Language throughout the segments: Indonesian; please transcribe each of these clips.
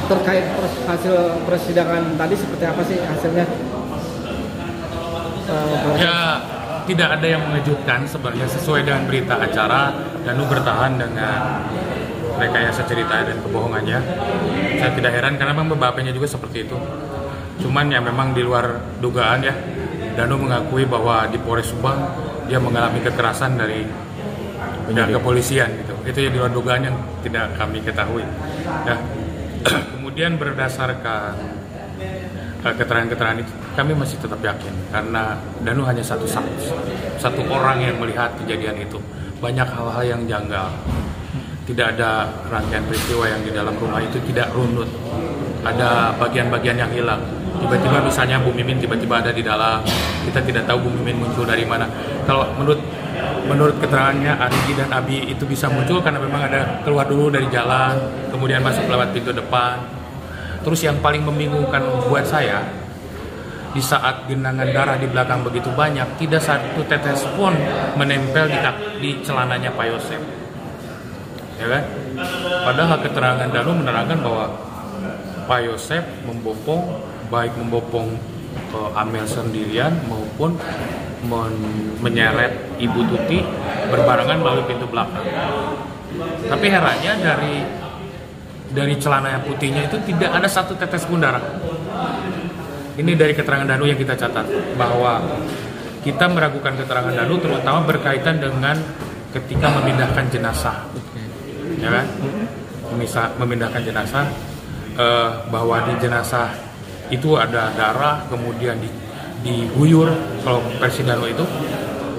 terkait hasil persidangan tadi seperti apa sih hasilnya? Ya, tidak ada yang mengejutkan sebenarnya, sesuai dengan berita acara. Danu bertahan dengan rekayasa cerita dan kebohongannya. Saya tidak heran karena memang bapaknya juga seperti itu. Cuman ya memang di luar dugaan ya. Danu mengakui bahwa di Polres Subang dia mengalami kekerasan dari pihak kepolisian gitu. Itu ya di luar dugaan yang tidak kami ketahui. Ya. Kemudian berdasarkan keterangan-keterangan itu kami masih tetap yakin karena Danu hanya satu orang yang melihat kejadian itu. Banyak hal-hal yang janggal. Tidak ada rangkaian peristiwa yang di dalam rumah itu tidak runut. Ada bagian-bagian yang hilang. Tiba-tiba misalnya Bu Mimin tiba-tiba ada di dalam. Kita tidak tahu Bu Mimin muncul dari mana. Kalau menurut keterangannya Arigi dan Abi itu bisa muncul karena memang ada keluar dulu dari jalan, kemudian masuk lewat pintu depan. Terus yang paling membingungkan buat saya, di saat genangan darah di belakang begitu banyak, tidak satu tetes pun menempel di celananya Pak Yosef. Ya kan? Padahal keterangan Danu menerangkan bahwa Pak Yosef baik membopong Amel sendirian maupun menyeret Ibu Tuti berbarengan melalui pintu belakang. Tapi herannya dari celana yang putihnya itu tidak ada satu tetes pun darah. Ini dari keterangan Danu yang kita catat, bahwa kita meragukan keterangan Danu terutama berkaitan dengan ketika memindahkan jenazah. Ya kan? Memindahkan jenazah, bahwa di jenazah itu ada darah, kemudian diguyur kalau versi Danu itu,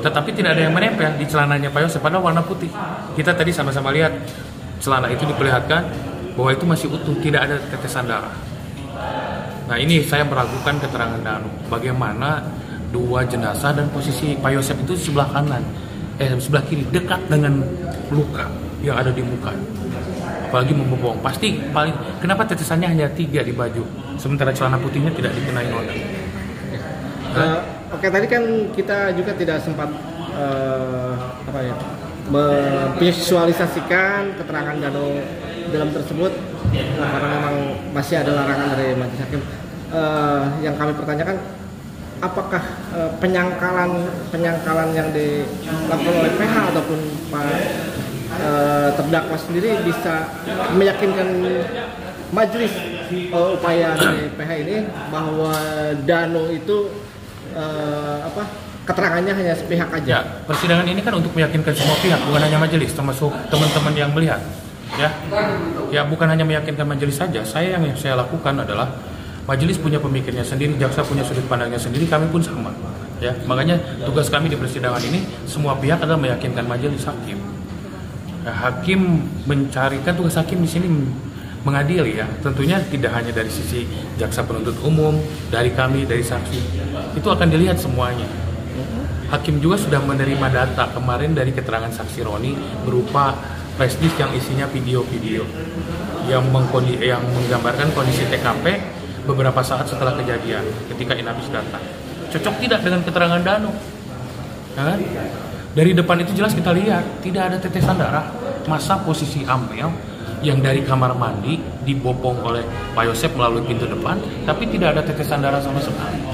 tetapi tidak ada yang menempel di celananya Pak Yosef padahal warna putih. Kita tadi sama-sama lihat celana itu diperlihatkan bahwa itu masih utuh, tidak ada tetesan darah. Nah ini saya meragukan keterangan Danu. Bagaimana dua jenazah dan posisi Pak Yosef itu sebelah kanan, sebelah kiri dekat dengan luka yang ada di muka. Apalagi membopong. Pasti kenapa tetesannya hanya 3 di baju, sementara celana putihnya tidak dikenai noda. Oke, tadi kan kita juga tidak sempat memvisualisasikan keterangan Danu dalam tersebut karena memang masih ada larangan dari majelis hakim. Yang kami pertanyakan, apakah penyangkalan yang dilakukan oleh PH ataupun Pak terdakwa sendiri bisa meyakinkan majelis upaya dari PH ini bahwa Danu itu keterangannya hanya sepihak aja. Ya, persidangan ini kan untuk meyakinkan semua pihak, bukan hanya majelis, termasuk teman-teman yang melihat. Ya, bukan hanya meyakinkan majelis saja. Yang saya lakukan adalah majelis punya pemikirnya sendiri, jaksa punya sudut pandangnya sendiri, kami pun sama. Ya, makanya tugas kami di persidangan ini semua pihak adalah meyakinkan majelis hakim. Ya, hakim mencarikan, tugas hakim di sini mengadili ya. Tentunya tidak hanya dari sisi jaksa penuntut umum, dari kami, dari saksi. Itu akan dilihat semuanya. Hakim juga sudah menerima data kemarin dari keterangan saksi Roni berupa flashdisk yang isinya video-video yang menggambarkan kondisi TKP beberapa saat setelah kejadian ketika Inafis datang. Cocok tidak dengan keterangan Danu? Ya? Dari depan itu jelas kita lihat tidak ada tetesan darah. Masa posisi Amel yang dari kamar mandi dibopong oleh Pak Yosef melalui pintu depan, tapi tidak ada tetesan darah sama sekali.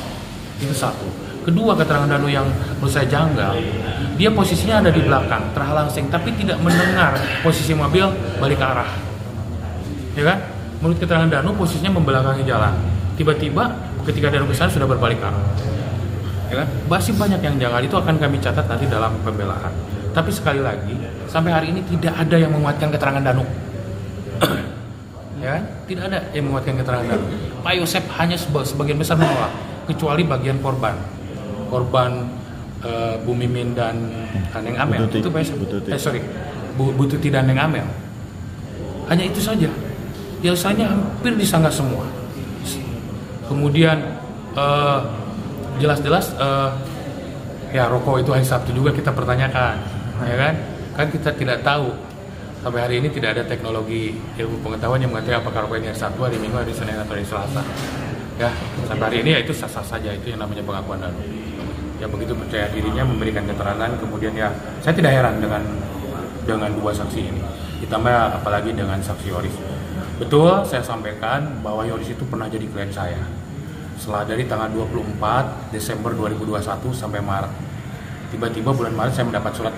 Itu satu. Kedua, keterangan Danu yang menurut saya janggal, dia posisinya ada di belakang, terhalang-halang, tapi tidak mendengar posisi mobil balik arah. Ya kan? Menurut keterangan Danu, posisinya membelakangi jalan. Tiba-tiba ketika Danu kesana sudah berbalik arah. Ya kan? Masih banyak yang janggal, itu akan kami catat nanti dalam pembelaan. Tapi sekali lagi, sampai hari ini tidak ada yang menguatkan keterangan Danu. Ya, tidak ada yang menguatkan keterangan Danu. Pak Yosef hanya sebagian besar menolak, kecuali bagian korban Bu Mimin dan Neng Amel. Itu Pak Yosef. Bu Tuti dan Neng Amel. Hanya itu saja. Yang lainnya hampir disanggah semua. Kemudian jelas-jelas ya rokok itu hari Sabtu juga kita pertanyakan, ya kan? Kan kita tidak tahu. Sampai hari ini tidak ada teknologi ilmu pengetahuan yang mengatakan apakah rokok ini hari Sabtu, hari Minggu, hari Senin, atau hari Selasa. Ya, sampai hari ini ya itu sah-sah saja, itu yang namanya pengakuan Danu. Ya begitu percaya dirinya memberikan keterangan, kemudian ya saya tidak heran dengan dua saksi ini. Ditambah apalagi dengan saksi Yoris. Betul, saya sampaikan bahwa Yoris itu pernah jadi klien saya. Setelah dari tanggal 24 Desember 2021 sampai Maret. Tiba-tiba bulan Maret saya mendapat surat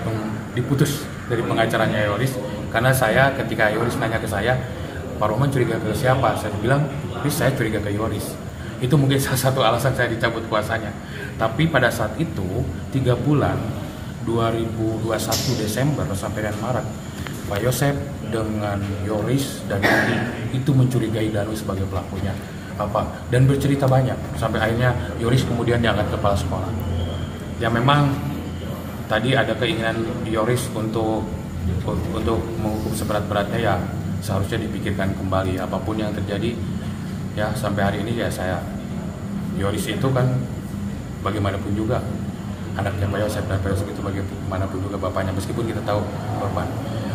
diputus dari pengacaranya Yoris. Karena ketika Yoris nanya ke saya, Pak Roman curiga ke siapa? Saya bilang, saya curiga ke Yoris. Itu mungkin salah satu alasan saya dicabut kuasanya. Tapi pada saat itu, 3 bulan, 2021 Desember sampai dengan Maret, Pak Yosep dengan Yoris dan Andi itu mencurigai Danu sebagai pelakunya dan bercerita banyak sampai akhirnya Yoris kemudian diangkat kepala sekolah. Ya memang tadi ada keinginan Yoris untuk menghukum seberat-beratnya, ya seharusnya dipikirkan kembali apapun yang terjadi. Ya sampai hari ini ya Yoris itu kan bagaimanapun juga anaknya Pak Yosep, dan Pak Yosep itu bagaimanapun juga bapaknya, meskipun kita tahu korban.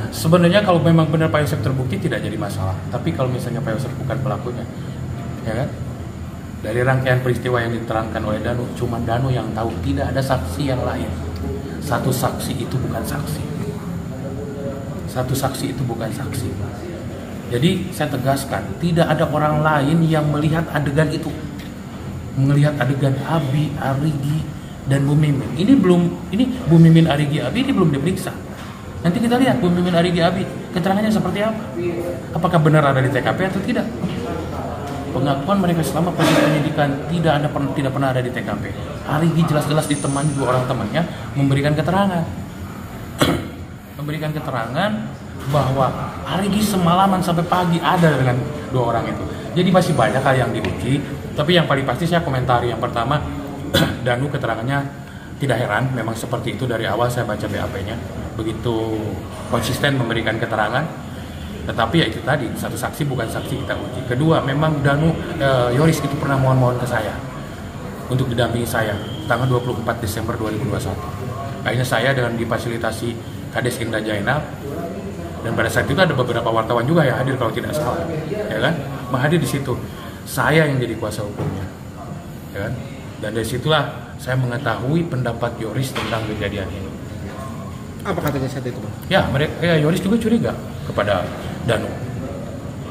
Sebenarnya kalau memang benar Pak Yosep terbukti tidak jadi masalah. Tapi kalau misalnya Pak Yosep bukan pelakunya, ya kan? Dari rangkaian peristiwa yang diterangkan oleh Danu, cuma Danu yang tahu, tidak ada saksi yang lain. Satu saksi itu bukan saksi. Satu saksi itu bukan saksi. Jadi saya tegaskan, tidak ada orang lain yang melihat adegan itu. Melihat adegan Abi, Arigi, dan Bu Mimin. Ini Bu Mimin, Arigi, Abi ini belum diperiksa. Nanti kita lihat Bu Mimin, Arigi, Abi keterangannya seperti apa. Apakah benar ada di TKP atau tidak? Pengakuan mereka selama proses penyidikan tidak pernah ada di TKP. Arigi jelas-jelas ditemani 2 orang temannya memberikan keterangan. Memberikan keterangan bahwa Arigi semalaman sampai pagi ada dengan 2 orang itu. Jadi masih banyak hal yang diuji. Tapi yang paling pasti saya komentari yang pertama, Danu keterangannya tidak heran, memang seperti itu dari awal saya baca BAP-nya. Begitu konsisten memberikan keterangan, tetapi ya itu tadi, satu saksi bukan saksi kita uji. Kedua, memang Yoris itu pernah mohon-mohon ke saya untuk didampingi saya tanggal 24 Desember 2021. Akhirnya saya dengan difasilitasi Kades Indra Jainal, dan pada saat itu ada beberapa wartawan juga yang hadir kalau tidak salah, ya kan, menghadir di situ. Saya yang jadi kuasa hukumnya, ya kan, dan dari situlah saya mengetahui pendapat Yoris tentang kejadian ini. Apa katanya saat itu, Bang? Ya, Yoris juga curiga kepada Danu.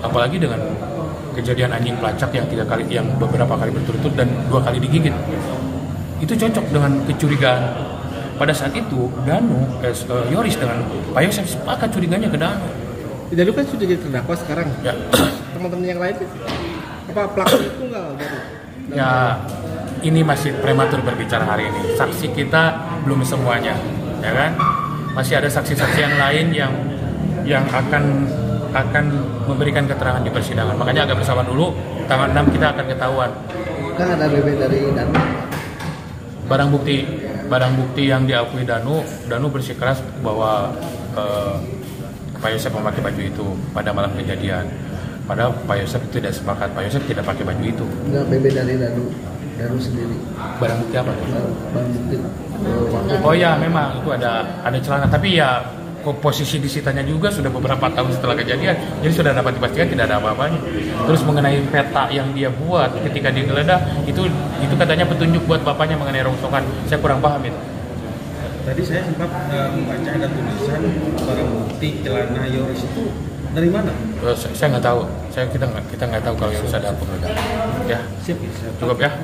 Apalagi dengan kejadian anjing pelacak yang beberapa kali berturut-turut dan 2 kali digigit. Itu cocok dengan kecurigaan. Pada saat itu Yoris dengan Pak Yosep sepakat curiganya ke Danu. Danu kan sudah jadi terdakwa sekarang. Ya. Teman-teman yang lain apa pelaku itu enggak? Ya, ini masih prematur berbicara hari ini. Saksi kita belum semuanya, ya kan? Masih ada saksi-saksi yang lain yang akan memberikan keterangan di persidangan. Makanya agak bersabar dulu. Tanggal 6 kita akan ketahuan. Kan ada BB dari Danu. Barang bukti yang diakui Danu bersikeras bahwa Pak Yosep memakai baju itu pada malam kejadian. Padahal Pak Yosep itu tidak sepakat. Pak Yosep tidak pakai baju itu. Enggak, BB dari Danu sendiri. Barang bukti apa? Barang bukti. Oh ya, memang itu ada celana. Tapi ya posisi disitanya juga sudah beberapa tahun setelah kejadian. Jadi sudah dapat dipastikan tidak ada apa-apanya. Terus mengenai peta yang dia buat ketika digeledah, itu katanya petunjuk buat bapaknya mengenai rongsokan. Saya kurang paham itu. Tadi saya sempat membaca ada tulisan barang bukti celana Yoris itu dari mana? Saya nggak tahu. Kita nggak tahu kalau Yoris ada apa. Ya, Siap. cukup ya.